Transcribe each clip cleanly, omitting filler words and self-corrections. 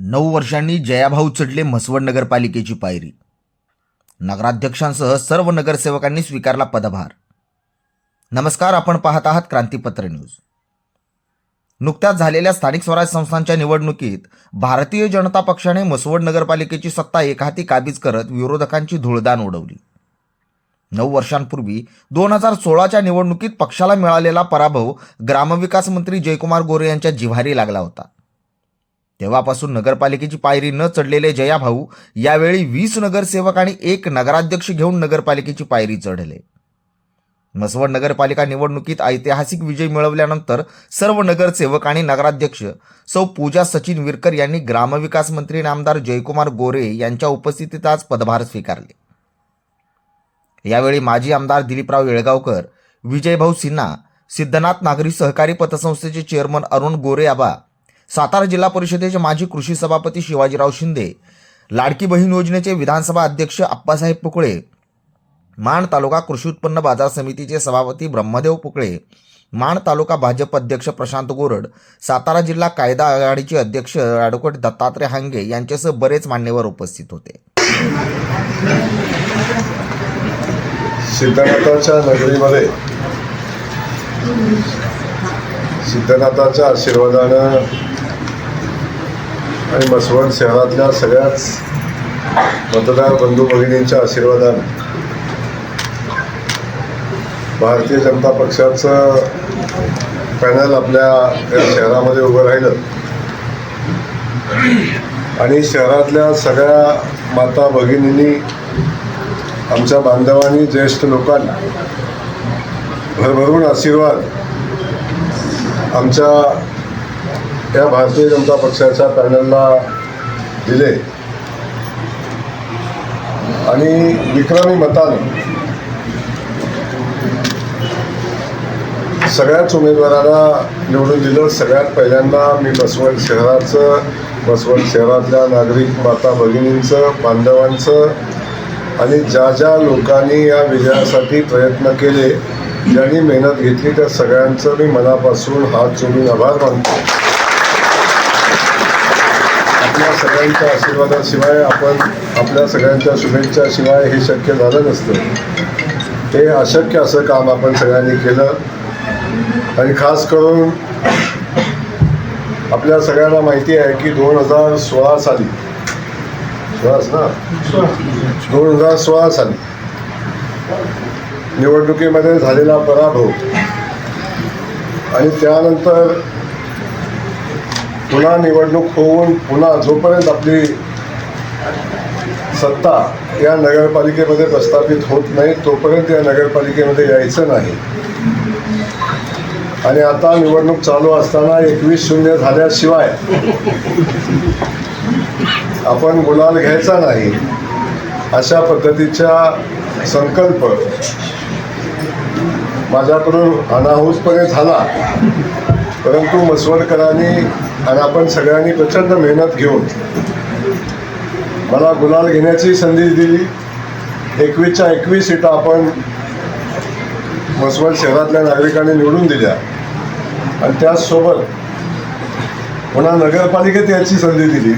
9 वर्षांनी जयाभाऊ चढले म्हसवड नगरपालिकेची पायरी. नगराध्यक्षांसह सर्व नगरसेवकांनी स्वीकारला पदभार. नमस्कार, आपण पाहत आहात क्रांतीपत्र न्यूज. नुकत्याच झालेल्या स्थानिक स्वराज संस्थांच्या निवडणुकीत भारतीय जनता पक्षाने म्हसवड नगरपालिकेची सत्ता एकहाती काबीज करत विरोधकांची धुळदाण उडवली. 9 वर्षांपूर्वी 2016च्या निवडणुकीत पक्षाला मिळालेला पराभव ग्रामविकास मंत्री जयकुमार गोरे यांच्या जिव्हारी लागला होता. तेव्हापासून नगरपालिकेची पायरी न चढलेले जयाभाऊ यावेळी 20 नगरसेवक आणि 1 नगराध्यक्ष घेऊन नगरपालिकेची पायरी चढले. म्हसवड नगरपालिका निवडणुकीत ऐतिहासिक विजय मिळवल्यानंतर सर्व नगरसेवक आणि नगराध्यक्ष सौ पूजा सचिन विरकर यांनी ग्रामविकास मंत्री आमदार जयकुमार गोरे यांच्या उपस्थितीत आज पदभार स्वीकारले. यावेळी माजी आमदार दिलीपराव येळगावकर, विजयभाऊ सिन्हा, सिद्धनाथ नागरी सहकारी पतसंस्थेचे चेअरमन अरुण गोरे आबा, सातारा जिल्हा परिषदेचे माजी कृषी सभापती शिवाजीराव शिंदे, लाडकी बहीण योजनेचे विधानसभा अध्यक्ष आप्पासाहेब पुकळे, माण तालुका कृषी उत्पन्न बाजार समितीचे सभापती ब्रह्मदेव पुकळे, माण तालुका भाजप अध्यक्ष प्रशांत गोरड, सातारा जिल्हा कायदा आघाडीचे अध्यक्ष ॲडव्होकेट दत्तात्रय हांगे यांच्यासह बरेच मान्यवर उपस्थित होते. सिद्धनाथाच्या नगरीमध्ये सिद्धनाथाच्या आशीर्वादानं आणि म्हसवड शहरातल्या सगळ्याच मतदार बंधू भगिनींच्या आशीर्वादानं भारतीय जनता पक्षाचं पॅनल आपल्या या शहरामध्ये उभं राहिलं आणि शहरातल्या सगळ्या माता भगिनींनी, आमच्या बांधवांनी, ज्येष्ठ लोकांना भरभरून आशीर्वाद आमच्या या भारतीय जनता पक्षाच्या पॅनलला दिले आणि विक्रमी मताने सगळ्याच उमेदवारांना निवडून दिलं. सगळ्यात पहिल्यांदा मी म्हसवड शहरातल्या नागरिक माता भगिनींचं, बांधवांचं आणि ज्या ज्या लोकांनी या विजयासाठी प्रयत्न केले, ज्यांनी मेहनत घेतली, त्या सगळ्यांचं मी मनापासून हात जोडून आभार मानतो. आपल्या सगळ्यांच्या आशीर्वादाशिवाय, आपल्या सगळ्यांच्या शुभेच्छाशिवाय हे शक्य झालं नसतं. हे अशक्य असं काम आपण सगळ्यांनी केलं आणि खास करून आपल्या सगळ्यांना माहिती आहे की 2016 साली निवडणुकीमध्ये झालेला पराभव आणि त्यानंतर पुन्हा निवडणूक होऊन पुन्हा जोपर्यंत आपली सत्ता या नगरपालिकेमध्ये प्रस्थापित होत नाही तोपर्यंत या नगरपालिकेमध्ये यायचं नाही. आणि आता निवडणूक चालू असताना 21-0 झाल्याशिवाय आपण गुलाल घ्यायचा नाही, अशा पद्धतीचा संकल्प माझ्याकडून अनाहूतपणे झाला. परंतु म्हसवडकरांनी आणि आपण सगळ्यांनी प्रचंड मेहनत घेऊन मला गुलाल घेण्याची संधी दिली. 21च्या 21 सीटा आपण म्हसवड शहरातल्या नागरिकांनी निवडून दिल्या आणि त्याचसोबत पुन्हा नगरपालिकेत याची संधी दिली.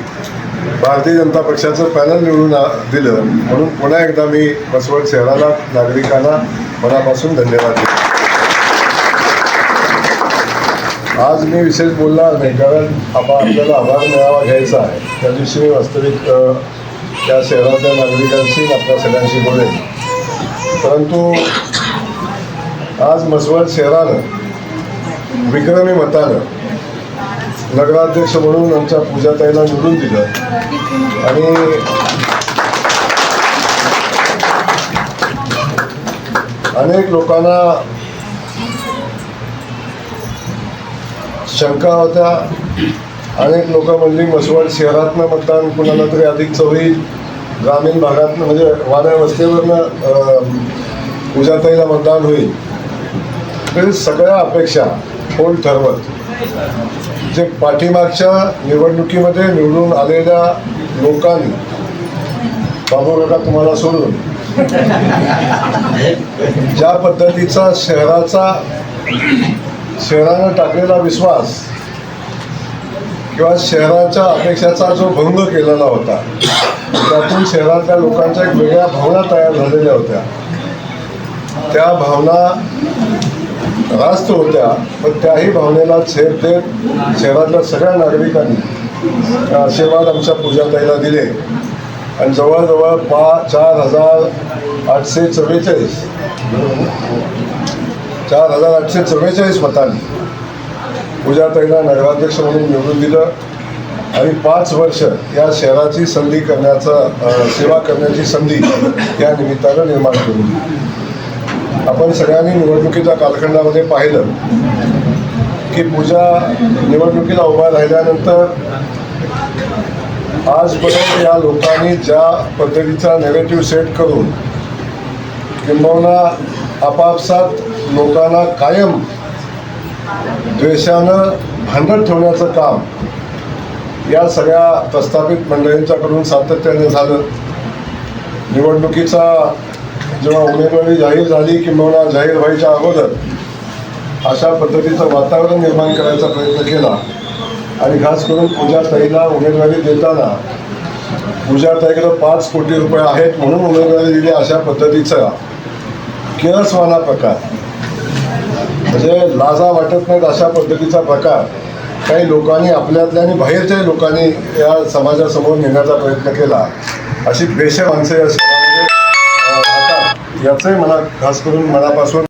भारतीय जनता पक्षाचं पॅनल निवडून दिलं म्हणून पुन्हा एकदा मी म्हसवड शहराला, नागरिकांना मनापासून धन्यवाद देतो. आज मी विशेष बोलणार नाही, कारण आपल्याला आभार मेळावा घ्यायचा आहे. त्या दिवशी मी वास्तविक त्या शहरातल्या नागरिकांशी, आपल्या सगळ्यांशी बोलेन. परंतु आज म्हसवड शहरानं विक्रमी मतानं नगराध्यक्ष म्हणून आमच्या पूजाताईला निवडून दिलं आणि अनेक लोकांना शंका होत्या. अनेक लोक म्हणली म्हसवड शहरातनं मतदान कुणाला तरी अधिकचं होईल, ग्रामीण भागातनं म्हणजे वाड्या वस्तीवरनं पूजाताईला मतदान होईल. तरी सगळ्या अपेक्षा कोण ठरवत, जे पाठीमागच्या निवडणुकीमध्ये निवडून आलेल्या लोकांनी, बाबू काका तुम्हाला सोडून, ज्या पद्धतीचा शहरानं टाकलेला विश्वास किंवा शहराच्या अपेक्षाचा जो भंग केलेला होता, त्यातून शहरातल्या लोकांच्या एक वेगळ्या भावना तयार झालेल्या होत्या. त्या भावना रास्त होत्या, पण त्याही भावनेला छेद देत शहरातल्या सगळ्या नागरिकांनी आशीर्वाद आमच्या पूजाताईला दिले आणि जवळजवळ 4,844 मतांनी पूजाताईला नगराध्यक्ष म्हणून निवडून दिलं आणि 5 वर्ष या शहराची संधी करण्याचा सेवा करण्याची संधी या निमित्तानं निर्माण करून दिली. आपण सगळ्यांनी निवडणुकीच्या कालखंडामध्ये पाहिलं की पूजा निवडणुकीला उभा राहिल्यानंतर आजपर्यंत या लोकांनी ज्या पद्धतीचा नेगेटिव्ह सेट करून किंबहुना आपापसात लोकांना कायम द्वेषानं भांडत ठेवण्याचं काम या सगळ्या प्रस्थापित मंडळींच्याकडून सातत्याने झालं. निवडणुकीचा जेव्हा उमेदवारी जाहीर झाली किंबहुना जाहीर व्हायच्या अगोदर अशा पद्धतीचं वातावरण निर्माण करायचा प्रयत्न केला आणि खास करून पूजाताईला उमेदवारी देताना पूजाताईकडे 5 कोटी रुपये आहेत म्हणून उमेदवारी दिली अशा पद्धतीचा किरसवाना प्रकार, म्हणजे लाजा वाटत नाहीत अशा पद्धतीचा प्रकार काही लोकांनी आपल्यातल्या आणि बाहेरच्याही लोकांनी या समाजासमोर नेण्याचा प्रयत्न केला. अशी बेशर माणसं या शहरामध्ये राहतात याचंही मला खास करून मनापासून